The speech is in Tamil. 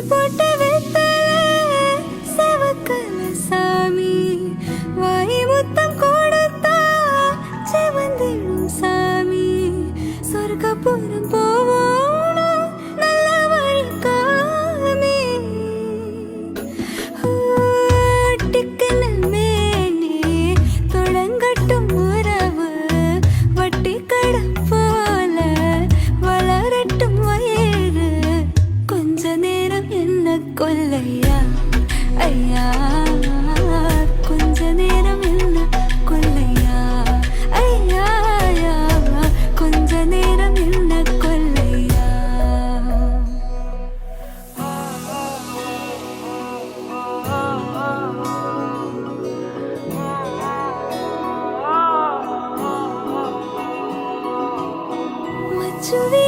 போட்ட வெத்தல செவக்கல சாமி வாய் முத்தம் கொடுத்தா செவந்திடும் சாமி சொர்க்கபுரம் போவோம் நல்ல வழி காமி டிக்கன மேனி தொடங்கட்டும் உறவு வட்டி கடன் போல வளரட்டும் வயிறு கொஞ்ச நேரம் என்ன கொல்லையா ஐயா கொஞ்ச நேரம்